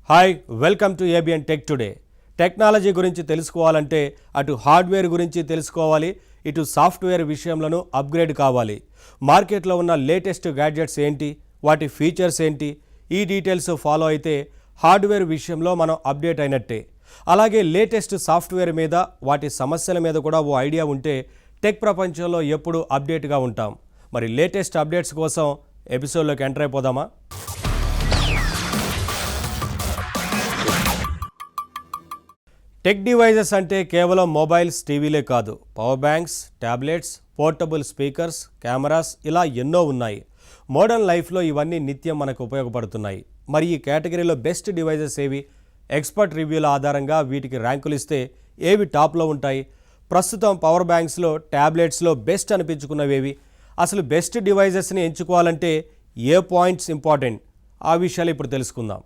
Hi welcome to ABN tech today. Technology గురించి తెలుసుకోవాలంటే అటు హార్డ్వేర్ గురించి తెలుసుకోవాలి, ఇటు సాఫ్ట్వేర్ విషయంలోనూ అప్గ్రేడ్ కావాలి. మార్కెట్లో ఉన్న లేటెస్ట్ గ్యాడ్జెట్స్ ఏంటి, వాటి ఫీచర్స్ ఏంటి, ఈ డీటెయిల్స్ ఫాలో అయితే హార్డ్వేర్ విషయంలో మనం అప్డేట్ అయినట్టే. అలాగే లేటెస్ట్ సాఫ్ట్వేర్ మీద, వాటి సమస్యల మీద కూడా ఓ ఐడియా ఉంటే టెక్ ప్రపంచంలో ఎప్పుడూ అప్డేట్గా ఉంటాం. మరి లేటెస్ట్ అప్డేట్స్ కోసం ఎపిసోడ్లోకి ఎంటర్ అయిపోదామా? టెక్ డివైజెస్ అంటే కేవలం మొబైల్స్, టీవీలే కాదు, power banks, tablets, portable speakers, cameras, ఇలా ఎన్నో ఉన్నాయి. మోడర్న్ లైఫ్లో ఇవన్నీ నిత్యం మనకు ఉపయోగపడుతున్నాయి. మరి ఈ కేటగిరీలో బెస్ట్ డివైజెస్ ఏవి? ఎక్స్పర్ట్ రివ్యూల ఆధారంగా వీటికి ర్యాంకులు ఇస్తే ఏవి టాప్లో ఉంటాయి? ప్రస్తుతం పవర్ బ్యాంక్స్లో, ట్యాబ్లెట్స్లో బెస్ట్ అనిపించుకున్నవేవి? అసలు బెస్ట్ డివైజెస్ని ఎంచుకోవాలంటే ఏ పాయింట్స్ ఇంపార్టెంట్? ఆ విషయాలు ఇప్పుడు తెలుసుకుందాం.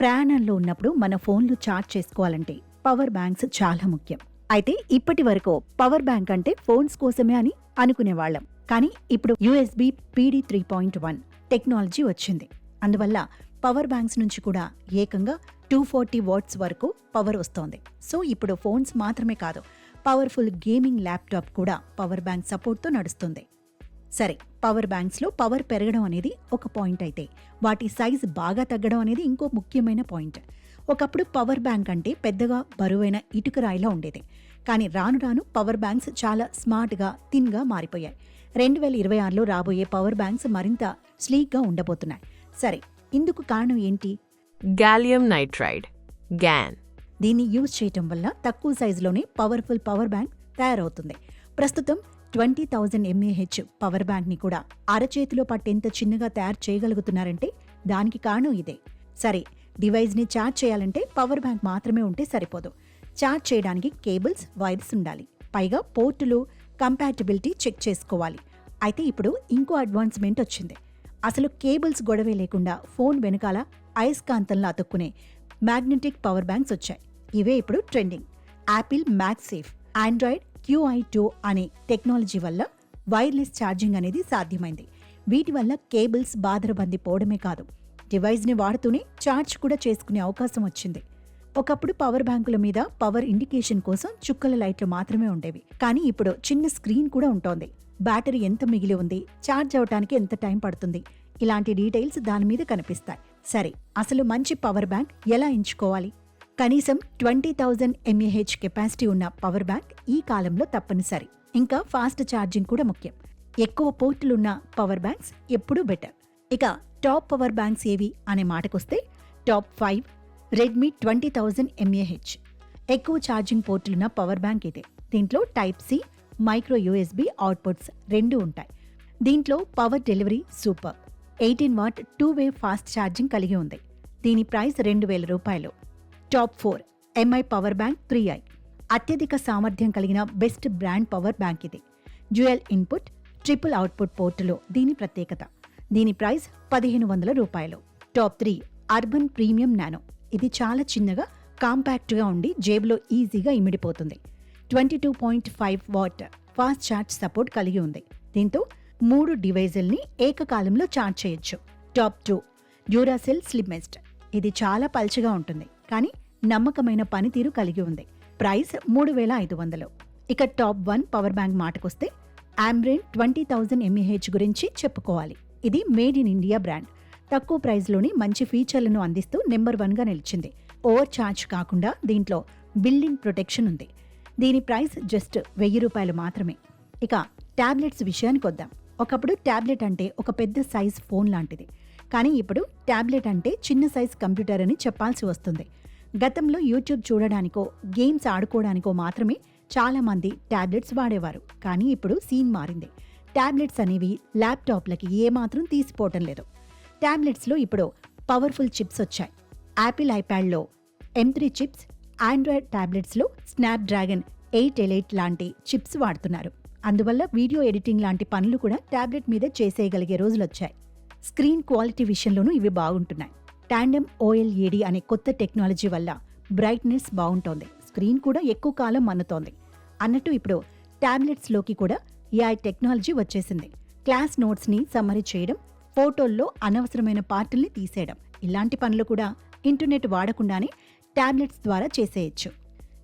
ప్రయాణంలో ఉన్నప్పుడు మన ఫోన్లు ఛార్జ్ చేసుకోవాలంటే పవర్ బ్యాంక్స్ చాలా ముఖ్యం. అయితే ఇప్పటి వరకు పవర్ బ్యాంక్ అంటే ఫోన్స్ కోసమే అని అనుకునేవాళ్లం. కానీ ఇప్పుడు USB PD 3.1 టెక్నాలజీ వచ్చింది. అందువల్ల పవర్ బ్యాంక్స్ నుంచి కూడా ఏకంగా 240 వాట్స్ వరకు పవర్ వస్తోంది. సో ఇప్పుడు ఫోన్స్ మాత్రమే కాదు, పవర్ఫుల్ గేమింగ్ ల్యాప్టాప్ కూడా పవర్ బ్యాంక్ సపోర్ట్తో నడుస్తుంది. సరే, పవర్ బ్యాంక్స్లో పవర్ పెరగడం అనేది ఒక పాయింట్ అయితే, వాటి సైజ్ బాగా తగ్గడం అనేది ఇంకో ముఖ్యమైన పాయింట్. ఒకప్పుడు పవర్ బ్యాంక్ అంటే పెద్దగా బరువైన ఇటుక రాయిలా ఉండేది. కానీ రాను రాను పవర్ బ్యాంక్స్ చాలా స్మార్ట్గా, థిన్గా మారిపోయాయి. 2026లో రాబోయే పవర్ బ్యాంక్స్ మరింత స్లీక్గా ఉండబోతున్నాయి. సరే, ఇందుకు కారణం ఏంటి? Gallium nitride GaN. దీన్ని యూజ్ చేయటం వల్ల తక్కువ సైజులోనే పవర్ఫుల్ పవర్ బ్యాంక్ తయారవుతుంది. ప్రస్తుతం 20,000 mAh పవర్ బ్యాంక్ని కూడా అరచేతిలో పట్టేంత చిన్నగా తయారు చేయగలుగుతున్నారంటే దానికి కారణం ఇదే. సరే, డివైజ్ని ఛార్జ్ చేయాలంటే పవర్ బ్యాంక్ మాత్రమే ఉంటే సరిపోదు. ఛార్జ్ చేయడానికి కేబుల్స్, వైర్స్ ఉండాలి. పైగా పోర్టులు, కంపాటిబిలిటీ చెక్ చేసుకోవాలి. అయితే ఇప్పుడు ఇంకో అడ్వాన్స్మెంట్ వచ్చింది. అసలు కేబుల్స్ గొడవే లేకుండా ఫోన్ వెనకాల అయస్కాంతంలో అతుక్కునే మ్యాగ్నెటిక్ పవర్ బ్యాంక్స్ వచ్చాయి. ఇవే ఇప్పుడు ట్రెండింగ్. యాపిల్ మ్యాగ్సేఫ్, ఆండ్రాయిడ్ QI2 అనే టెక్నాలజీ వల్ల వైర్లెస్ ఛార్జింగ్ అనేది సాధ్యమైంది. వీటి వల్ల కేబుల్స్ బాదరబంది పోవడమే కాదు, డివైజ్ని వాడుతూనే ఛార్జ్ కూడా చేసుకునే అవకాశం వచ్చింది. ఒకప్పుడు పవర్ బ్యాంకుల మీద పవర్ ఇండికేషన్ కోసం చుక్కల లైట్లు మాత్రమే ఉండేవి. కానీ ఇప్పుడు చిన్న స్క్రీన్ కూడా ఉంటోంది. బ్యాటరీ ఎంత మిగిలి ఉంది, ఛార్జ్ అవడానికి ఎంత టైం పడుతుంది, ఇలాంటి డీటెయిల్స్ దాని మీద కనిపిస్తాయి. సరే, అసలు మంచి పవర్ బ్యాంక్ ఎలా ఎంచుకోవాలి? కనీసం 20,000 mAh కెపాసిటీ ఉన్న పవర్ బ్యాంక్ ఈ కాలంలో తప్పనిసరి. ఇంకా ఫాస్ట్ ఛార్జింగ్ కూడా ముఖ్యం. ఎక్కువ పోర్టులున్న పవర్ బ్యాంక్స్ ఎప్పుడూ బెటర్. ఇక టాప్ పవర్ బ్యాంక్స్ ఏవి అనే మాటకొస్తే టాప్ 5 రెడ్మీ 20,000 mAh. ఎక్కువ ఛార్జింగ్ పోర్టులున్న పవర్ బ్యాంక్ ఇదే. దీంట్లో type C, micro USB outputs రెండూ ఉంటాయి. దీంట్లో power delivery super. 18 watt two way fast charging కలిగి ఉంది. దీని ప్రైస్ 2,000 రూపాయలు. Top 4 MI power bank 3i. అత్యధిక సామర్థ్యం కలిగిన బెస్ట్ బ్రాండ్ పవర్ బ్యాంక్ ఇది. డ్యూయల్ ఇన్పుట్, ట్రిపుల్ అవుట్పుట్ పోర్టులో దీని ప్రత్యేకత. దీని ప్రైస్ 1,500 రూపాయలు. Top 3 urban premium nano. ఇది చాలా చిన్నగా, కాంపాక్ట్గా ఉండి జేబులో ఈజీగా ఇమిడిపోతుంది. 22.5 వాట్ ఫాస్ట్ ఛార్జ్ సపోర్ట్ కలిగి ఉంది. దీంతో 3 డివైజుల్ని ఏకకాలంలో ఛార్జ్ చేయొచ్చు. Top 2 Duracell slimmest. ఇది చాలా పల్చగా ఉంటుంది, కానీ నమ్మకమైన పనితీరు కలిగి ఉంది. ప్రైస్ 3,500. ఇక టాప్ 1 పవర్ బ్యాంక్ మాటకొస్తే ఆంబ్రెన్ 20,000 mAh గురించి చెప్పుకోవాలి. ఇది మేడ్ ఇన్ ఇండియా బ్రాండ్. తక్కువ ప్రైస్లోని మంచి ఫీచర్లను అందిస్తూ నెంబర్ 1గా నిలిచింది. ఓవర్ ఛార్జ్ కాకుండా దీంట్లో బిల్డింగ్ ప్రొటెక్షన్ ఉంది. దీని ప్రైస్ జస్ట్ 1,000 రూపాయలు మాత్రమే. ఇక ట్యాబ్లెట్స్ విషయానికి వద్దాం. ఒకప్పుడు ట్యాబ్లెట్ అంటే ఒక పెద్ద సైజ్ ఫోన్ లాంటిది. కానీ ఇప్పుడు ట్యాబ్లెట్ అంటే చిన్న సైజ్ కంప్యూటర్ అని చెప్పాల్సి వస్తుంది. గతంలో యూట్యూబ్ చూడడానికో, గేమ్స్ ఆడుకోవడానికో మాత్రమే చాలామంది ట్యాబ్లెట్స్ వాడేవారు. కానీ ఇప్పుడు సీన్ మారింది. ట్యాబ్లెట్స్ అనేవి ల్యాప్టాప్లకి ఏమాత్రం తీసిపోవటం లేదు. ట్యాబ్లెట్స్లో ఇప్పుడు పవర్ఫుల్ చిప్స్ వచ్చాయి. యాపిల్ ఐప్యాడ్లో M3 చిప్స్, ఆండ్రాయిడ్ ట్యాబ్లెట్స్లో స్నాప్డ్రాగన్ 8Elite లాంటి చిప్స్ వాడుతున్నారు. అందువల్ల వీడియో ఎడిటింగ్ లాంటి పనులు కూడా ట్యాబ్లెట్ మీద చేసేయగలిగే రోజులొచ్చాయి. స్క్రీన్ క్వాలిటీ విషయంలోనూ ఇవి బాగుంటున్నాయి. టాండెమ్ OLED అనే కొత్త టెక్నాలజీ వల్ల బ్రైట్నెస్ బాగుంటోంది. స్క్రీన్ కూడా ఎక్కువ కాలం మన్నుతోంది. అన్నట్టు ఇప్పుడు ట్యాబ్లెట్స్లోకి కూడా ఏఐ టెక్నాలజీ వచ్చేసింది. క్లాస్ నోట్స్ని సమ్మరీ చేయడం, ఫోటోల్లో అనవసరమైన పార్టుల్ని తీసేయడం, ఇలాంటి పనులు కూడా ఇంటర్నెట్ వాడకుండానే టాబ్లెట్స్ ద్వారా చేసేయచ్చు.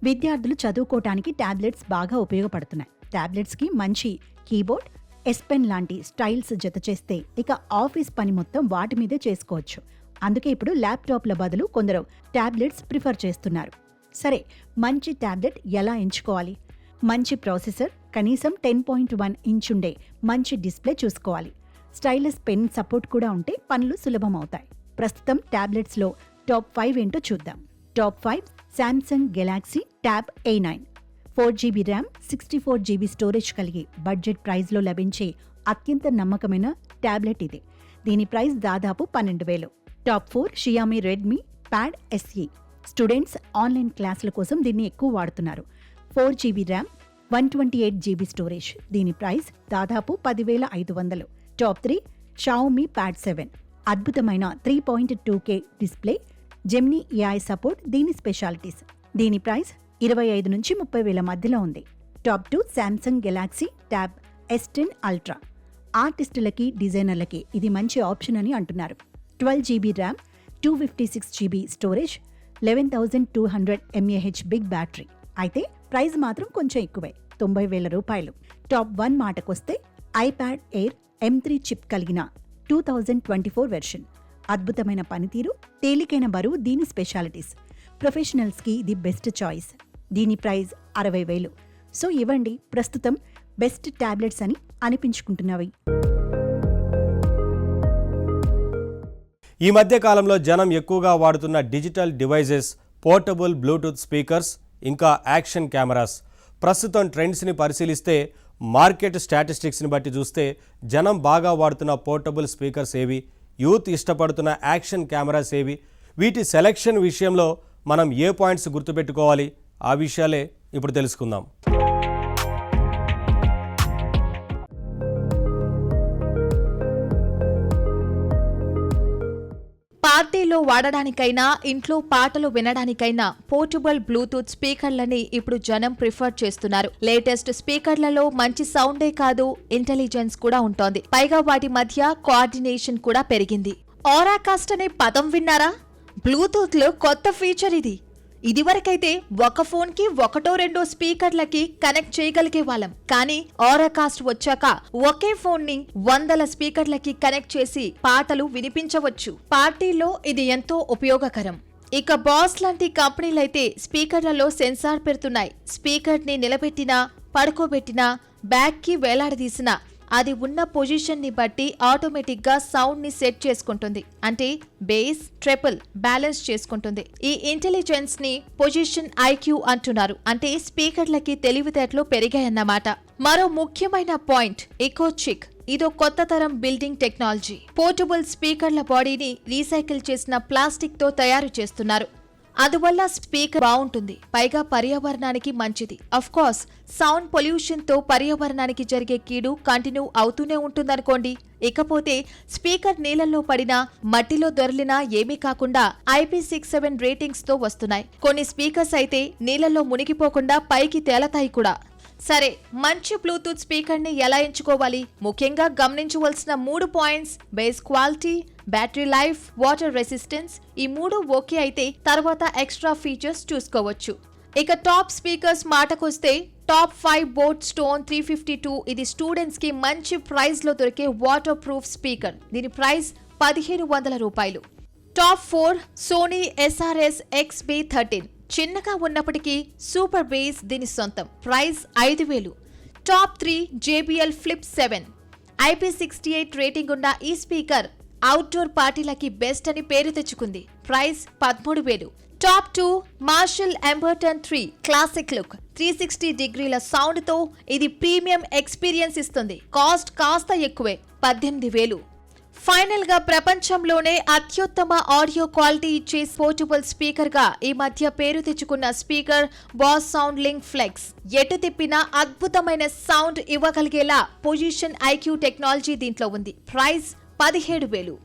విద్యార్థులు చదువుకోవటానికి టాబ్లెట్స్ బాగా ఉపయోగపడుతున్నాయి. టాబ్లెట్స్కి మంచి కీబోర్డ్, ఎస్ పెన్ లాంటి స్టైల్స్ జత చేస్తే ఇక ఆఫీస్ పని మొత్తం వాటి మీదే చేసుకోవచ్చు. అందుకే ఇప్పుడు ల్యాప్టాప్ల బదులు కొందరు టాబ్లెట్స్ ప్రిఫర్ చేస్తున్నారు. సరే, మంచి టాబ్లెట్ ఎలా ఎంచుకోవాలి? మంచి ప్రాసెసర్, కనీసం 10.1 ఇంచ్ ఉండే మంచి డిస్ప్లే చూసుకోవాలి. స్టైలస్ పెన్ సపోర్ట్ కూడా ఉంటే పనులు సులభం అవుతాయి. ప్రస్తుతం టాబ్లెట్స్లో టాప్ 5 ఏంటో చూద్దాం. Top 5 Samsung Galaxy tab A9. 4GB RAM, 64GB storage కలిగి బడ్జెట్ ప్రైస్లో లభించే అత్యంత నమ్మకమైన టాబ్లెట్ ఇది. దీని ప్రైస్ దాదాపు 12,000. Top 4 Xiaomi Redmi pad SE. Students online క్లాసుల కోసం దీన్ని ఎక్కువ వాడుతున్నారు. 4GB RAM, 128GB storage. దీని ప్రైస్ దాదాపు 10,500. Top 3 Xiaomi pad 7. అద్భుతమైన 3.2K display, Gemini AI support దీని స్పెషాలిటీస్. దీని ప్రైస్ 25 నుంచి 30,000 మధ్యలో ఉంది. Top 2 Samsung Galaxy Tab S10 Ultra. ఆర్టిస్టులకి, డిజైనర్లకి ఇది మంచి ఆప్షన్ అని అంటున్నారు. 12GB RAM, 256GB storage, 11,200 mAh big battery. అయితే ప్రైస్ మాత్రం కొంచెం ఎక్కువే, 90,000 రూపాయలు. టాప్ 1 మాటకొస్తే ఐప్యాడ్ ఎయిర్ M3 చిప్ కలిగిన 2024 వెర్షన్. అద్భుతమైన పనితీరు, తేలికైన బరువు దీని స్పెషాలిటీస్. ప్రొఫెషనల్స్కి ఇది బెస్ట్ చాయిస్. దీని ప్రైస్ 60,000. సో ఇవ్వండి ప్రస్తుతం బెస్ట్ టాబ్లెట్స్ అని అనిపించుకుంటున్నవి. ఈ మధ్య కాలంలో జనం ఎక్కువగా వాడుతున్న digital devices, portable Bluetooth speakers, ఇంకా యాక్షన్ కెమెరాస్. ప్రస్తుతం ట్రెండ్స్ని పరిశీలిస్తే, మార్కెట్ స్టాటిస్టిక్స్ని బట్టి చూస్తే జనం బాగా వాడుతున్న పోర్టబుల్ స్పీకర్స్ ఏవి, యూత్ ఇష్టపడుతున్న యాక్షన్ కెమెరాస్ ఏవి, వీటి సెలెక్షన్ విషయంలో మనం ఏ పాయింట్స్ గుర్తుపెట్టుకోవాలి, ఆ విషయాలే ఇప్పుడు తెలుసుకుందాం. పార్టీలో వాడడానికైనా, ఇంట్లో పాటలు వినడానికైనా పోర్టబుల్ బ్లూటూత్ స్పీకర్లని ఇప్పుడు జనం ప్రిఫర్ చేస్తున్నారు. లేటెస్ట్ స్పీకర్లలో మంచి సౌండే కాదు, ఇంటెలిజెన్స్ కూడా ఉంటోంది. పైగా వాటి మధ్య కోఆర్డినేషన్ కూడా పెరిగింది. ఆరాకాస్ట్ అనే పదం విన్నారా? బ్లూటూత్ లో కొత్త ఫీచర్ ఇది. ఇదివరకైతే ఒక ఫోన్ కి ఒకటో రెండో స్పీకర్లకి కనెక్ట్ చేయగలిగే వాళ్ళం. కానీ ఆరాకాస్ట్ వచ్చాక ఒకే ఫోన్ ని 100 స్పీకర్లకి కనెక్ట్ చేసి పాటలు వినిపించవచ్చు. పార్టీలో ఇది ఎంతో ఉపయోగకరం. ఇక బాస్ లాంటి కంపెనీలైతే స్పీకర్లలో సెన్సార్ పెడుతున్నాయి. స్పీకర్ ని నిలబెట్టినా, పడుకోబెట్టినా, బ్యాగ్ కి వేలాడదీసినా అది ఉన్న పొజిషన్ ని బట్టి ఆటోమేటిక్ గా సౌండ్ ని సెట్ చేసుకుంటుంది. అంటే బేస్, ట్రిపుల్ బ్యాలెన్స్ చేసుకుంటుంది. ఈ ఇంటెలిజెన్స్ ని పొజిషన్ IQ అంటున్నారు. అంటే స్పీకర్లకి తెలివితేటలు పెరిగాయన్నమాట. మరో ముఖ్యమైన పాయింట్ ఎకోచిక్. ఇదో కొత్త తరం బిల్డింగ్ టెక్నాలజీ. పోర్టబుల్ స్పీకర్ల బాడీని రీసైకిల్ చేసిన ప్లాస్టిక్ తో తయారు చేస్తున్నారు. అందువల్ల స్పీకర్ బాగుంటుంది, పైగా పర్యావరణానికి మంచిది. అఫ్ కోర్స్ సౌండ్ పొల్యూషన్ తో పర్యావరణానికి జరిగే కీడు కంటిన్యూ అవుతూనే ఉంటుందనుకోండి. ఇకపోతే స్పీకర్ నీళ్లలో పడినా, మట్టిలో దొర్లినా ఏమీ కాకుండా IP67 రేటింగ్స్ తో వస్తున్నాయి. కొన్ని స్పీకర్స్ అయితే నీళ్లలో మునిగిపోకుండా పైకి తేలతాయి కూడా. సరే, మంచి బ్లూటూత్ స్పీకర్ ని ఎలా ఎంచుకోవాలి? ముఖ్యంగా గమనించవలసిన 3 points: bass quality, battery life, water resistance. ఈ 3 ఓకే అయితే తర్వాత ఎక్స్ట్రా ఫీచర్స్ చూసుకోవచ్చు. ఇక టాప్ స్పీకర్స్ మాటకొస్తే టాప్ 5 బోట్ స్టోన్ 352. ఇది స్టూడెంట్స్ కి మంచి ప్రైస్ లో దొరికే వాటర్ ప్రూఫ్ స్పీకర్. దీని ప్రైస్ 1,500 రూపాయలు. Top 4 Sony SRS XB13. చిన్నగా ఉన్నప్పటికీ సూపర్ బేస్ దీని సొంతం. Price 5,000. Top 3 JBL Flip 7. IP68 rating ఉన్న ఈ స్పీకర్ అవుట్డోర్ పార్టీలకి బెస్ట్ అని పేరు తెచ్చుకుంది. Price 13,000. Top 2 Marshall Emberton 3 classic look. 360 డిగ్రీల సౌండ్ తో ఇది ప్రీమియం ఎక్స్పీరియన్స్ ఇస్తుంది. కాస్ట్ కాస్త ఎక్కువే, 18,000. ఫైనల్ గా ప్రపంచంలోనే అత్యుత్తమ ఆడియో క్వాలిటీ ఇచ్చే పోర్టబుల్ స్పీకర్ గా ఈ మధ్య పేరు తెచ్చుకున్న speaker Bose SoundLink Flex. ఎటు తిప్పినా అద్భుతమైన సౌండ్ ఇవ్వగలిగేలా పొజిషన్ IQ టెక్నాలజీ దీంట్లో ఉంది. ప్రైస్ 17,000.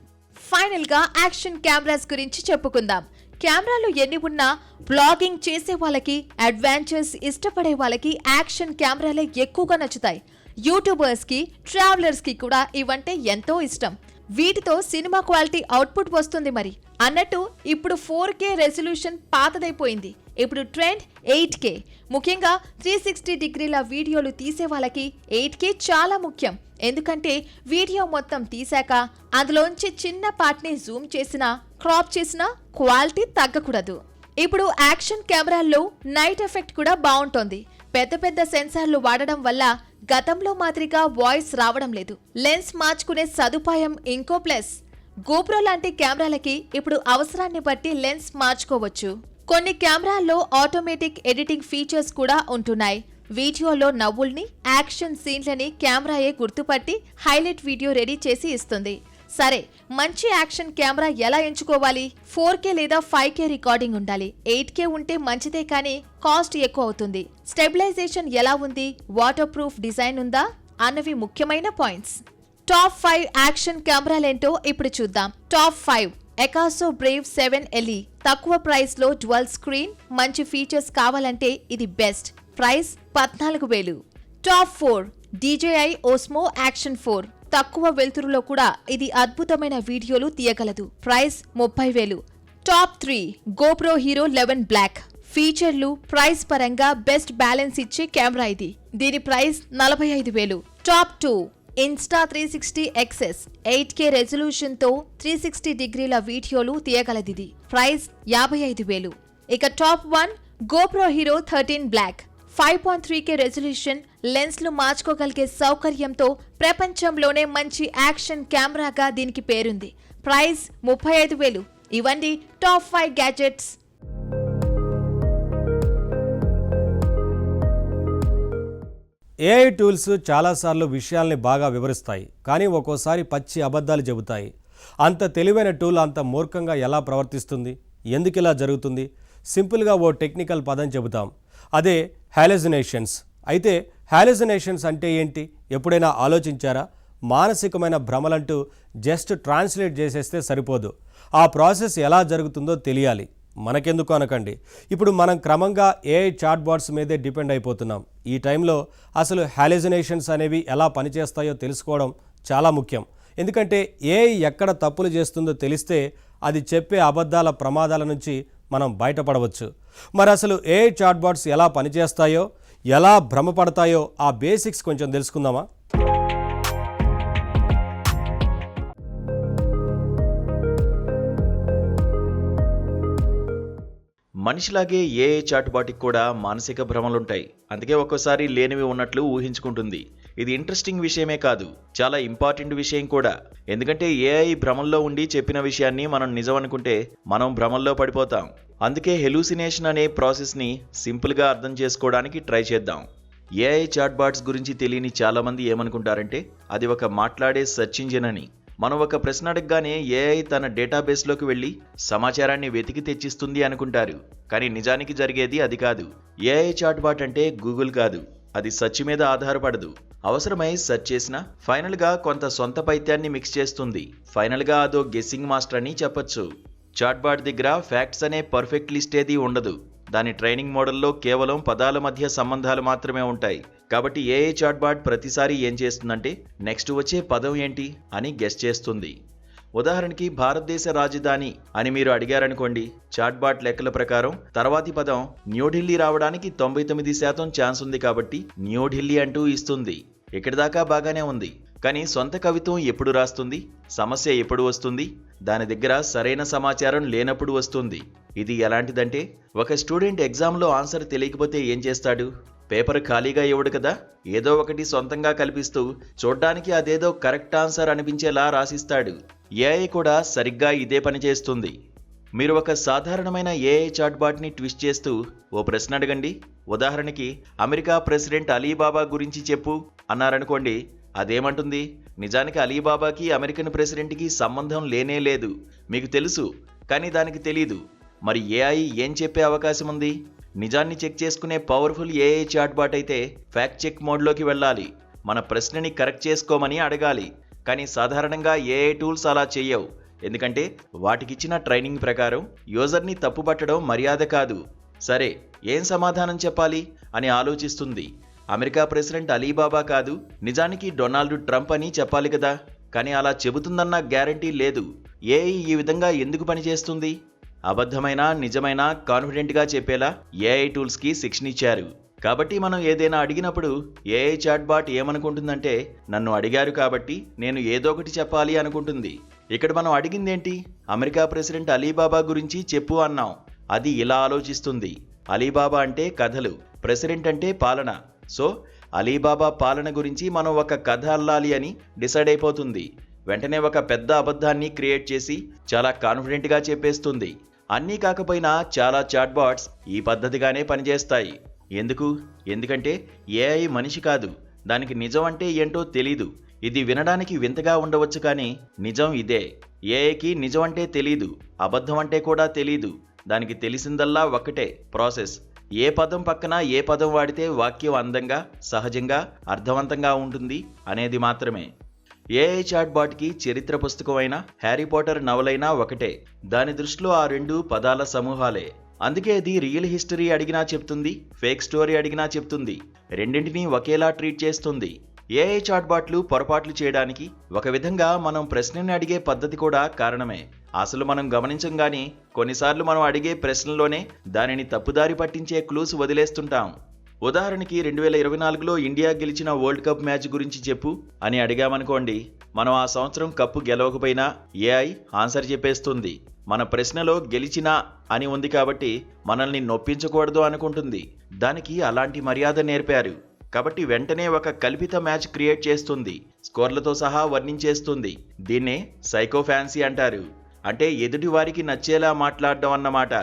ఫైనల్ గా యాక్షన్ కెమెరాస్ గురించి చెప్పుకుందాం. కెమెరాలు ఎన్ని ఉన్నా బ్లాగింగ్ చేసే వాళ్ళకి, అడ్వెంచర్స్ ఇష్టపడే వాళ్ళకి యాక్షన్ కెమెరాలే ఎక్కువగా నచ్చుతాయి. యూట్యూబర్స్కి, ట్రావెలర్స్కి కూడా ఇవంటే ఎంతో ఇష్టం. వీటితో సినిమా క్వాలిటీ అవుట్పుట్ వస్తుంది. మరి అన్నట్టు ఇప్పుడు 4K రెజల్యూషన్ పాతదైపోయింది. ఇప్పుడు ట్రెండ్ 8K. ముఖ్యంగా 360 డిగ్రీల వీడియోలు తీసే వాళ్ళకి 8K చాలా ముఖ్యం. ఎందుకంటే వీడియో మొత్తం తీశాక అందులోంచి చిన్న పార్ట్ని జూమ్ చేసినా, క్రాప్ చేసినా క్వాలిటీ తగ్గకూడదు. ఇప్పుడు యాక్షన్ కెమెరాల్లో నైట్ ఎఫెక్ట్ కూడా బాగుంటోంది. పెద్ద పెద్ద సెన్సార్లు వాడడం వల్ల గతంలో మాదిరిగా వాయిస్ రావడం లేదు. లెన్స్ మార్చుకునే సదుపాయం ఇంకో ప్లస్. గోప్రో లాంటి కెమెరాలకి ఇప్పుడు అవసరాన్ని బట్టి లెన్స్ మార్చుకోవచ్చు. కొన్ని కెమెరాల్లో ఆటోమేటిక్ ఎడిటింగ్ ఫీచర్స్ కూడా ఉంటున్నాయి. వీడియోలో నవ్వుల్ని, యాక్షన్ సీన్లని కెమెరాయే గుర్తుపట్టి హైలైట్ వీడియో రెడీ చేసి ఇస్తుంది. సరే, మంచి యాక్షన్ కెమెరా ఎలా ఎంచుకోవాలి? 4K లేదా 5K రికార్డింగ్ ఉండాలి. 8K ఉంటే మంచిదే, కానీ కాస్ట్ ఎక్కువ అవుతుంది. స్టెబిలైజేషన్ ఎలా ఉంది? వాటర్ ప్రూఫ్ డిజైన్ ఉందా? అన్నవి ముఖ్యమైన పాయింట్స్. టాప్ 5 యాక్షన్ కెమెరాలేంటో ఇప్పుడు చూద్దాం. Top 5 Akaso Brave 7 LE. తక్కువ ప్రైస్ లో డ్యువల్ స్క్రీన్, మంచి ఫీచర్స్ కావాలంటే ఇది best. Price 14,000. Top 4 DJI Osmo Action 4. తక్కువ వెలుతురులో కూడా ఇది అద్భుతమైన వీడియోలు తీయగలదు. Price 30,000. Top 3 GoPro Hero 11 Black. ఫీచర్లు, ప్రైస్ పరంగా బెస్ట్ బ్యాలెన్స్ ఇచ్చే కెమెరా ఇది. దీని price 45,000. Top 2 Insta360 XS. 8K resolution తో 360 డిగ్రీల వీడియోలు తీయగలదిది. ప్రైస్ 55,000. ఇక top 1 GoPro Hero 13 Black. 5.3K resolution, లెన్స్లు మార్చుకోగలిగే సౌకర్యంతో ప్రపంచంలోనే మంచి యాక్షన్ కెమెరాగా దీనికి పేరుంది. ప్రైస్ 35,000. ఇవన్నీ టాప్ 5 గ్యాడ్జెట్స్. ఏఐ టూల్స్ చాలాసార్లు విషయాల్ని బాగా వివరిస్తాయి, కానీ ఒక్కోసారి పచ్చి అబద్ధాలు చెబుతాయి. అంత తెలివైన టూల్ అంత మూర్ఖంగా ఎలా ప్రవర్తిస్తుంది? ఎందుకు ఇలా జరుగుతుంది? సింపుల్గా ఓ టెక్నికల్ పదం చెబుతాం, అదే హాలుసినేషన్స్. అయితే హాలుసినేషన్స్ అంటే ఏంటి? ఎప్పుడైనా ఆలోచించారా? మానసికమైన భ్రమలంటూ జస్ట్ ట్రాన్స్లేట్ చేసేస్తే సరిపోదు. ఆ ప్రాసెస్ ఎలా జరుగుతుందో తెలియాలి. మనకెందుకు అనకండి, ఇప్పుడు మనం క్రమంగా ఏఐ చాట్ బాట్స్ మీదే డిపెండ్ అయిపోతున్నాం. ఈ టైంలో అసలు హాలుసినేషన్స్ అనేవి ఎలా పనిచేస్తాయో తెలుసుకోవడం చాలా ముఖ్యం. ఎందుకంటే ఏఐ ఎక్కడ తప్పులు చేస్తుందో తెలిస్తే అది చెప్పే అబద్ధాల ప్రమాదాల నుంచి మనం బయటపడవచ్చు. మరి అసలు ఏఐ చాట్ బాట్స్ ఎలా పనిచేస్తాయో, ఎలా భ్రమపడతాయో ఆ బేసిక్స్ కొంచెం తెలుసుకుందామా? మనిషిలాగే ఏఐ చాట్బాట్కి కూడా మానసిక భ్రమలుంటాయి. అందుకే ఒక్కోసారి లేనివి ఉన్నట్లు ఊహించుకుంటుంది. ఇది ఇంట్రెస్టింగ్ విషయమే కాదు, చాలా ఇంపార్టెంట్ విషయం కూడా. ఎందుకంటే ఏఐ భ్రమంలో ఉండి చెప్పిన విషయాన్ని మనం నిజం అనుకుంటే మనం భ్రమంలో పడిపోతాం. అందుకే హెలూసినేషన్ అనే ప్రాసెస్ని సింపుల్గా అర్థం చేసుకోవడానికి ట్రై చేద్దాం. ఏఐ చాట్బాట్స్ గురించి తెలియని చాలామంది ఏమనుకుంటారంటే అది ఒక మాట్లాడే సెర్చ్ ఇంజిన్ అని. మనం ఒక ప్రశ్న అడగగానే ఏఐ తన డేటాబేస్లోకి వెళ్ళి సమాచారాన్ని వెతికి తెచ్చిస్తుంది అనుకుంటారు. కానీ నిజానికి జరిగేది అది కాదు. ఏఐ చాట్బాట్ అంటే గూగుల్ కాదు, అది సెర్చ్ మీద ఆధారపడదు. అవసరమై సెర్చ్ చేసినా ఫైనల్గా కొంత సొంత పైత్యాన్ని మిక్స్ చేస్తుంది. ఫైనల్గా అదో గెస్సింగ్ మాస్టర్ అని చెప్పొచ్చు. చాట్బాట్ దగ్గర ఫ్యాక్ట్స్ అనే పర్ఫెక్ట్ లిస్ట్ ఏది ఉండదు. దాని ట్రైనింగ్ మోడల్లో కేవలం పదాల మధ్య సంబంధాలు మాత్రమే ఉంటాయి. కాబట్టి ఏఐ చాట్బాట్ ప్రతిసారి ఏం చేస్తుందంటే నెక్స్ట్ వచ్చే పదం ఏంటి అని గెస్ చేస్తుంది. ఉదాహరణకి భారతదేశ రాజధాని అని మీరు అడిగారనుకోండి, చాట్బాట్ లెక్కల ప్రకారం తర్వాతి పదం న్యూఢిల్లీ రావడానికి 99% ఛాన్స్ ఉంది కాబట్టి న్యూఢిల్లీ అంటూ ఇస్తుంది. ఇక్కడి దాకా బాగానే ఉంది. కానీ సొంత కవిత్వం ఎప్పుడు రాస్తుంది? సమస్య ఎప్పుడు వస్తుంది? దాని దగ్గర సరైన సమాచారం లేనప్పుడు వస్తుంది. ఇది ఎలాంటిదంటే, ఒక స్టూడెంట్ ఎగ్జామ్లో ఆన్సర్ తెలియకపోతే ఏం చేస్తాడు? పేపర్ ఖాళీగా ఇవ్వడు కదా, ఏదో ఒకటి సొంతంగా కల్పిస్తూ చూడ్డానికి అదేదో కరెక్ట్ ఆన్సర్ అనిపించేలా రాసిస్తాడు. ఏఐ కూడా సరిగ్గా ఇదే పని చేస్తుంది. మీరు ఒక సాధారణమైన ఏఐ చాట్బాట్ని ట్విస్ట్ చేస్తూ ఓ ప్రశ్న అడగండి. ఉదాహరణకి అమెరికా ప్రెసిడెంట్ అలీబాబా గురించి చెప్పు అన్నారనుకోండి, అదేమంటుంది? నిజానికి అలీబాబాకి అమెరికన్ ప్రెసిడెంట్కి సంబంధం లేనే లేదు, మీకు తెలుసు, కానీ దానికి తెలీదు. మరి ఏఐ ఏం చెప్పే అవకాశం ఉంది? నిజాన్ని చెక్ చేసుకునే పవర్ఫుల్ ఏఐ చాట్బాట్ అయితే ఫ్యాక్ట్ చెక్ మోడ్లోకి వెళ్ళాలి, మన ప్రశ్నని కరెక్ట్ చేసుకోమని అడగాలి. కానీ సాధారణంగా ఏఐ టూల్స్ అలా చెయ్యవు. ఎందుకంటే వాటికిచ్చిన ట్రైనింగ్ ప్రకారం యూజర్ని తప్పుపట్టడం మర్యాద కాదు. సరే, ఏం సమాధానం చెప్పాలి అని ఆలోచిస్తుంది. అమెరికా ప్రెసిడెంట్ అలీబాబా కాదు, నిజానికి డొనాల్డ్ ట్రంప్ అని చెప్పాలి కదా. కానీ అలా చెబుతుందన్న గ్యారంటీ లేదు. ఏఐ ఈ విధంగా ఎందుకు పనిచేస్తుంది? అబద్ధమైన నిజమైన కాన్ఫిడెంట్గా చెప్పేలా ఏఐ టూల్స్కి శిక్షణ ఇచ్చారు. కాబట్టి మనం ఏదైనా అడిగినప్పుడు ఏఐ చాట్బాట్ ఏమనుకుంటుందంటే, నన్ను అడిగారు కాబట్టి నేను ఏదో ఒకటి చెప్పాలి అనుకుంటుంది. ఇక్కడ మనం అడిగిందేంటి? అమెరికా ప్రెసిడెంట్ అలీబాబా గురించి చెప్పు అన్నాం. అది ఇలా ఆలోచిస్తుంది. అలీబాబా అంటే కథలు, ప్రెసిడెంట్ అంటే పాలన. సో అలీబాబా పాలన గురించి మనం ఒక కథ అల్లాలి అని డిసైడ్ అయిపోతుంది. వెంటనే ఒక పెద్ద అబద్ధాన్ని క్రియేట్ చేసి చాలా కాన్ఫిడెంట్గా చెప్పేస్తుంది. అన్నీ కాకపోయినా చాలా చాట్బాట్స్ ఈ పద్ధతిగానే పనిచేస్తాయి. ఎందుకంటే ఏఐ మనిషి కాదు, దానికి నిజం అంటే ఏంటో తెలీదు. ఇది వినడానికి వింతగా ఉండవచ్చు, కానీ నిజం ఇదే. ఏఐకి నిజం అంటే తెలీదు, అబద్ధం అంటే కూడా తెలీదు. దానికి తెలిసిందల్లా ఒక్కటే, ప్రాసెస్. ఏ పదం పక్కన ఏ పదం వాడితే వాక్యం అందంగా, సహజంగా, అర్థవంతంగా ఉంటుంది అనేది మాత్రమే. ఏఐ చాట్బాట్కి చరిత్ర పుస్తకమైన హ్యారీ పాటర్ నవలైనా ఒకటే. దాని దృష్టిలో ఆ రెండు పదాల సమూహాలే. అందుకే అది రియల్ హిస్టరీ అడిగినా చెప్తుంది, ఫేక్ స్టోరీ అడిగినా చెప్తుంది. రెండింటినీ ఒకేలా ట్రీట్ చేస్తుంది. ఏఐ చాట్బాట్లు పొరపాట్లు చేయడానికి ఒక విధంగా మనం ప్రశ్నని అడిగే పద్ధతి కూడా కారణమే. అసలు మనం గమనించం గానీ కొన్నిసార్లు మనం అడిగే ప్రశ్నలోనే దానిని తప్పుదారి పట్టించే క్లూస్ వదిలేస్తుంటాం. ఉదాహరణకి 2024లో ఇండియా గెలిచిన వరల్డ్ కప్ మ్యాచ్ గురించి చెప్పు అని అడిగామనుకోండి, మనం ఆ సంవత్సరం కప్పు గెలవకపోయినా ఏఐ ఆన్సర్ చెప్పేస్తుంది. మన ప్రశ్నలో గెలిచినా అని ఉంది కాబట్టి మనల్ని నొప్పించకూడదు అనుకుంటుంది. దానికి అలాంటి మర్యాద నేర్పారు. కాబట్టి వెంటనే ఒక కల్పిత మ్యాచ్ క్రియేట్ చేస్తుంది, స్కోర్లతో సహా వర్ణించేస్తుంది. దీన్నే సైకో ఫ్యాన్సీ అంటారు. అంటే ఎదుటి వారికి నచ్చేలా మాట్లాడడం అన్నమాట.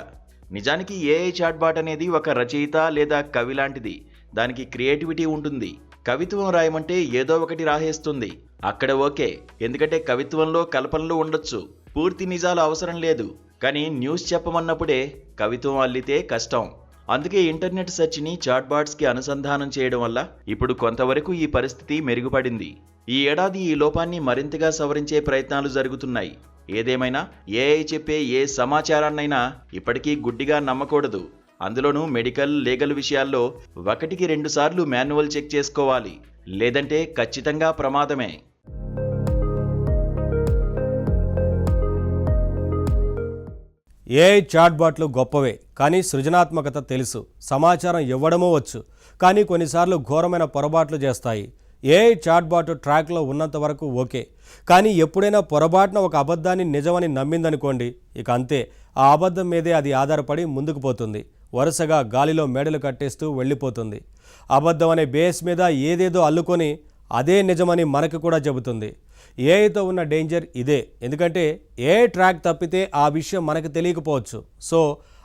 నిజానికి ఏఐ చాట్బాట్ అనేది ఒక రచయిత లేదా కవి లాంటిది. దానికి క్రియేటివిటీ ఉంటుంది. కవిత్వం రాయమంటే ఏదో ఒకటి రాసేస్తుంది. అక్కడ ఓకే, ఎందుకంటే కవిత్వంలో కల్పనలు ఉండొచ్చు, పూర్తి నిజాలు అవసరం లేదు. కానీ న్యూస్ చెప్పమన్నప్పుడే కవిత్వం అల్లితే కష్టం. అందుకే ఇంటర్నెట్ సెర్చ్ని చాట్బాట్స్కి అనుసంధానం చేయడం వల్ల ఇప్పుడు కొంతవరకు ఈ పరిస్థితి మెరుగుపడింది. ఈ ఏడాది ఈ లోపాన్ని మరింతగా సవరించే ప్రయత్నాలు జరుగుతున్నాయి. ఏదేమైనా ఏఐ చెప్పే ఏ సమాచారాన్నైనా ఇప్పటికీ గుడ్డిగా నమ్మకూడదు. అందులోనూ మెడికల్, లీగల్ విషయాల్లో 1-2 సార్లు మాన్యువల్ చెక్ చేసుకోవాలి, లేదంటే ఖచ్చితంగా ప్రమాదమే. ఏఐ చాట్బాట్లు గొప్పవే, కానీ సృజనాత్మకత తెలుసు, సమాచారం ఇవ్వడమూ వచ్చు. కానీ కొన్నిసార్లు ఘోరమైన పొరపాట్లు చేస్తాయి. ఏఐ చాట్బాట్ ట్రాక్లో ఉన్నంత వరకు ఓకే, కానీ ఎప్పుడైనా పొరపాటున ఒక అబద్ధాన్ని నిజమని నమ్మిందనుకోండి, ఇక అంతే. ఆ అబద్ధం మీదే అది ఆధారపడి ముందుకు పోతుంది. వరుసగా గాలిలో మేడలు కట్టేస్తూ వెళ్ళిపోతుంది. అబద్ధం అనే బేస్ మీద ఏదేదో అల్లుకొని అదే నిజమని మనకు కూడా చెబుతుంది. ఏఐతో ఉన్న డేంజర్ ఇదే. ఎందుకంటే ఏఐ ట్రాక్ తప్పితే ఆ విషయం మనకు తెలియకపోవచ్చు. సో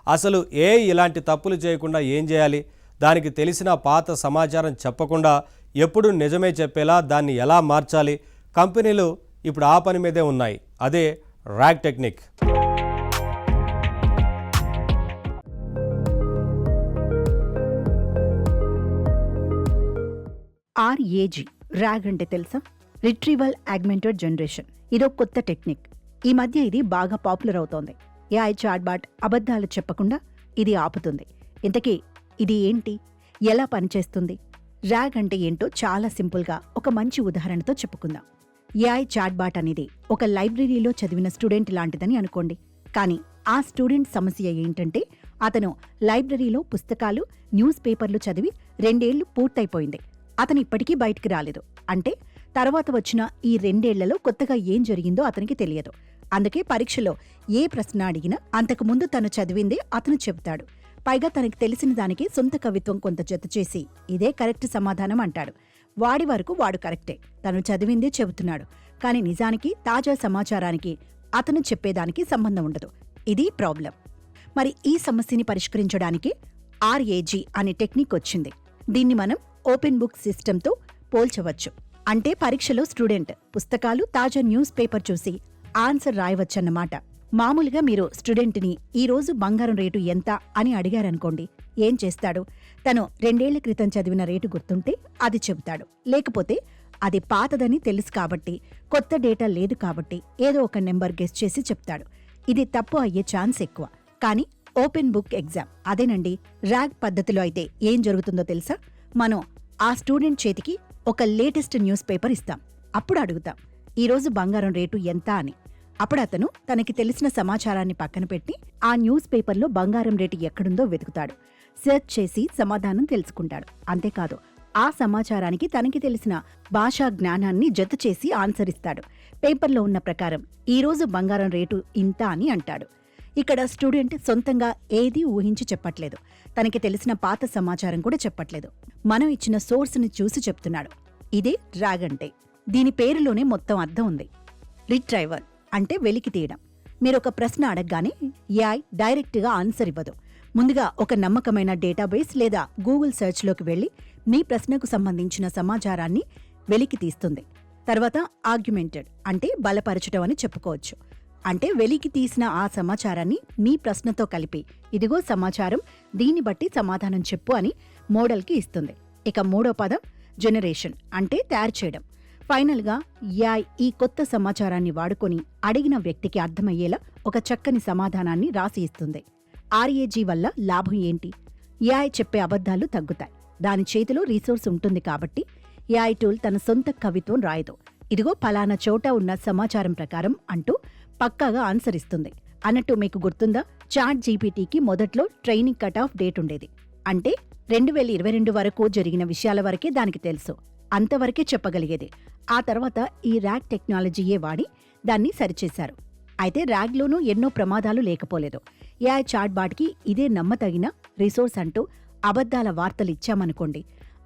అసలు ఏఐ ఇలాంటి తప్పులు చేయకుండా ఏం చేయాలి? దానికి తెలిసిన పాత సమాచారం చెప్పకుండా ఎప్పుడు నిజమే చెప్పేలా దాన్ని ఎలా మార్చాలి? కంపెనీలు ఇప్పుడు ఆ పని మీదే ఉన్నాయి. అదే ర్యాగ్ టెక్నిక్. RAG ర్యాగ్ అంటే తెలుసా? Retrieval augmented generation. ఇదో కొత్త టెక్నిక్. ఈ మధ్య ఇది బాగా పాపులర్ అవుతోంది. ఏఐ చాట్బాట్ అబద్ధాలు చెప్పకుండా ఇది ఆపుతుంది. ఇంతకీ ఇది ఏంటి, ఎలా పనిచేస్తుంది? ర్యాగ్ అంటే ఏంటో చాలా సింపుల్గా ఒక మంచి ఉదాహరణతో చెప్పుకుందాం. ఏఐ చాట్బాట్ అనేది ఒక లైబ్రరీలో చదివిన స్టూడెంట్ లాంటిదని అనుకోండి. కానీ ఆ స్టూడెంట్ సమస్య ఏంటంటే అతను లైబ్రరీలో పుస్తకాలు, న్యూస్ పేపర్లు చదివి 2 ఏళ్లు పూర్తయిపోయింది. అతను ఇప్పటికీ బయటికి రాలేదు. అంటే తర్వాత వచ్చిన ఈ 2 ఏళ్లలో కొత్తగా ఏం జరిగిందో అతనికి తెలియదు. అందుకే పరీక్షలో ఏ ప్రశ్న అడిగినా అంతకుముందు తను చదివిందే అతను చెబుతాడు. పైగా తనకి తెలిసిన దానికి సొంత కవిత్వం కొంత జత చేసి ఇదే కరెక్ట్ సమాధానం అంటాడు. వాడి వరకు వాడు కరెక్టే, తను చదివిందే చెబుతున్నాడు. కానీ నిజానికి తాజా సమాచారానికి అతను చెప్పేదానికి సంబంధం ఉండదు. ఇది ప్రాబ్లం. మరి ఈ సమస్యని పరిష్కరించడానికి RAG అనే టెక్నిక్ వచ్చింది. దీన్ని మనం ఓపెన్ బుక్ సిస్టంతో పోల్చవచ్చు. అంటే పరీక్షలో స్టూడెంట్ పుస్తకాలు, తాజా న్యూస్ పేపర్ చూసి ఆన్సర్ రాయవచ్చన్నమాట. మామూలుగా మీరు స్టూడెంట్ని ఈరోజు బంగారం రేటు ఎంత అని అడిగారనుకోండి, ఏం చేస్తాడు? తను 2 ఏళ్ల క్రితం చదివిన రేటు గుర్తుంటే అది చెబుతాడు. లేకపోతే అది పాతదని తెలుసు కాబట్టి, కొత్త డేటా లేదు కాబట్టి ఏదో ఒక నెంబర్ గెస్ చేసి చెప్తాడు. ఇది తప్పు అయ్యే ఛాన్స్ ఎక్కువ. కానీ ఓపెన్ బుక్ ఎగ్జామ్ అదేనండి. ర్యాగ్ పద్ధతిలో అయితే ఏం జరుగుతుందో తెలుసా? మనం ఆ స్టూడెంట్ చేతికి ఒక లేటెస్ట్ న్యూస్ పేపర్ ఇస్తాం. అప్పుడు అడుగుతాం, ఈరోజు బంగారం రేటు ఎంత అని. అప్పుడు అతను తనకి తెలిసిన సమాచారాన్ని పక్కన పెట్టి ఆ న్యూస్ పేపర్లో బంగారం రేటు ఎక్కడుందో వెతుకుతాడు. సెర్చ్ చేసి సమాధానం తెలుసుకుంటాడు. అంతేకాదు, ఆ సమాచారానికి తనకి తెలిసిన భాషా జ్ఞానాన్ని జత చేసి ఆన్సర్ ఇస్తాడు. పేపర్లో ఉన్న ప్రకారం ఈరోజు బంగారం రేటు ఇంత అని అంటాడు. ఇక్కడ స్టూడెంట్ సొంతంగా ఏదీ ఊహించి చెప్పట్లేదు. తనకి తెలిసిన పాత సమాచారం కూడా చెప్పట్లేదు. మనం ఇచ్చిన సోర్స్ని చూసి చెప్తున్నాడు. ఇదే ర్యాగ్ అంటే. దీని పేరులోనే మొత్తం అర్థం ఉంది. రిట్రైవర్ అంటే వెలికి తీయడం. మీరొక ప్రశ్న అడగగానే ఏఐ డైరెక్ట్గా ఆన్సర్ ఇవ్వదు. ముందుగా ఒక నమ్మకమైన డేటాబేస్ లేదా గూగుల్ సెర్చ్లోకి వెళ్లి మీ ప్రశ్నకు సంబంధించిన సమాచారాన్ని వెలికి తీస్తుంది. తర్వాత ఆర్గ్యుమెంటెడ్ అంటే బలపరచడం అని చెప్పుకోవచ్చు. అంటే వెలికి తీసిన ఆ సమాచారాన్ని మీ ప్రశ్నతో కలిపి ఇదిగో సమాచారం, దీన్ని బట్టి సమాధానం చెప్పు అని మోడల్కి ఇస్తుంది. ఇక మూడో పదం జనరేషన్ అంటే తయారు చేయడం. ఫైనల్గా ఏఐ ఈ కొత్త సమాచారాన్ని వాడుకొని అడిగిన వ్యక్తికి అర్థమయ్యేలా ఒక చక్కని సమాధానాన్ని రాసి ఇస్తుంది. ఆర్ఏజీ వల్ల లాభం ఏంటి? ఏఐ చెప్పే అబద్ధాలు తగ్గుతాయి. దాని చేతిలో రీసోర్స్ ఉంటుంది కాబట్టి ఏఐ టూల్ తన సొంత కవిత్వం రాయదు. ఇదిగో ఫలానా చోట ఉన్న సమాచారం ప్రకారం అంటూ పక్కాగా ఆన్సర్ ఇస్తుంది. అన్నట్టు మీకు గుర్తుందా, చాట్ జీపీటీకి మొదట్లో ట్రైనింగ్ కట్ ఆఫ్ డేట్ ఉండేది. అంటే 2022 వరకు జరిగిన విషయాల వరకే దానికి తెలుసు. అంతవరకే చెప్పగలిగేది. ఆ తర్వాత ఈ ర్యాగ్ టెక్నాలజీయే వాడి దాన్ని సరిచేశారు. అయితే ర్యాగ్లోనూ ఎన్నో ప్రమాదాలు లేకపోలేదు. ఏఐ చాట్ బాట్కి ఇదే నమ్మతగిన రిసోర్స్ అంటూ అబద్ధాల వార్తలిచ్చామనుకోండి,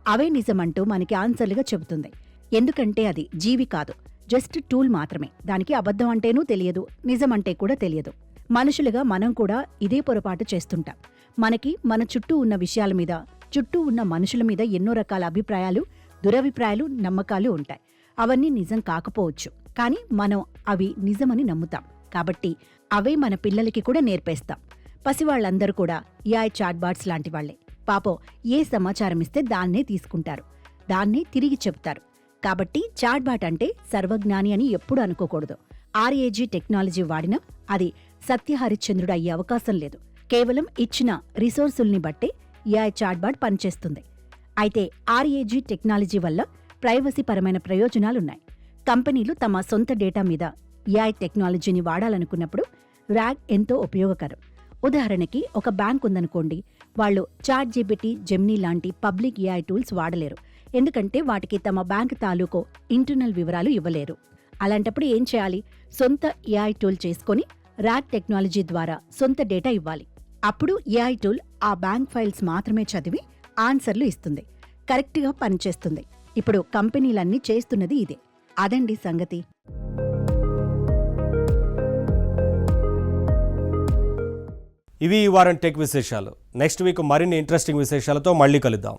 అవే నిజమంటూ మనకి ఆన్సర్లుగా చెబుతుంది. ఎందుకంటే అది జీవి కాదు, జస్ట్ టూల్ మాత్రమే. దానికి అబద్ధం అంటేనూ తెలియదు, నిజమంటే కూడా తెలియదు. మనుషులుగా మనం కూడా ఇదే పొరపాటు చేస్తుంటాం. మనకి మన చుట్టూ ఉన్న విషయాల మీద, చుట్టూ ఉన్న మనుషుల మీద ఎన్నో రకాల అభిప్రాయాలు, దురభిప్రాయాలు, నమ్మకాలు ఉంటాయి. అవన్నీ నిజం కాకపోవచ్చు, కానీ మనం అవి నిజమని నమ్ముతాం. కాబట్టి అవే మన పిల్లలకి కూడా నేర్పేస్తాం. పసివాళ్లందరూ కూడా ఏఐ చాట్బాట్స్ లాంటి వాళ్లే. పాపం ఏ సమాచారం ఇస్తే దాన్నే తీసుకుంటారు, దాన్నే తిరిగి చెప్తారు. కాబట్టి చాట్బాట్ అంటే సర్వజ్ఞాని అని ఎప్పుడూ అనుకోకూడదు. ఆర్ఏజీ టెక్నాలజీ వాడినా అది సత్యహరిశ్చంద్రుడు అయ్యే అవకాశం లేదు. కేవలం ఇచ్చిన రిసోర్సుల్ని బట్టే ఏఐ చాట్బాట్ పనిచేస్తుంది. అయితే ఆర్ఏజీ టెక్నాలజీ వల్ల ప్రైవసీ పరమైన ప్రయోజనాలున్నాయి. కంపెనీలు తమ సొంత డేటా మీద ఏఐ టెక్నాలజీని వాడాలనుకున్నప్పుడు ర్యాగ్ ఎంతో ఉపయోగకరం. ఉదాహరణకి ఒక బ్యాంక్ ఉందనుకోండి, వాళ్ళు చాట్ జీపీటీ, జెమినీ లాంటి పబ్లిక్ ఏఐ టూల్స్ వాడలేరు. ఎందుకంటే వాటికి తమ బ్యాంక్ తాలూకు ఇంటర్నల్ వివరాలు ఇవ్వలేరు. అలాంటప్పుడు ఏం చేయాలి? సొంత ఏఐ టూల్ చేసుకొని ర్యాగ్ టెక్నాలజీ ద్వారా సొంత డేటా ఇవ్వాలి. అప్పుడు ఏఐ టూల్ ఆ బ్యాంక్ ఫైల్స్ మాత్రమే చదివి ఆన్సర్లు ఇస్తుంది, కరెక్ట్గా పనిచేస్తుంది. ఇప్పుడు కంపెనీలన్నీ చేస్తున్నది ఇదే. అదండి సంగతి. ఇవి ఈ వారం టెక్ విశేషాలు. నెక్స్ట్ వీక్ మరిన్ని ఇంట్రెస్టింగ్ విశేషాలతో మళ్ళీ కలుద్దాం.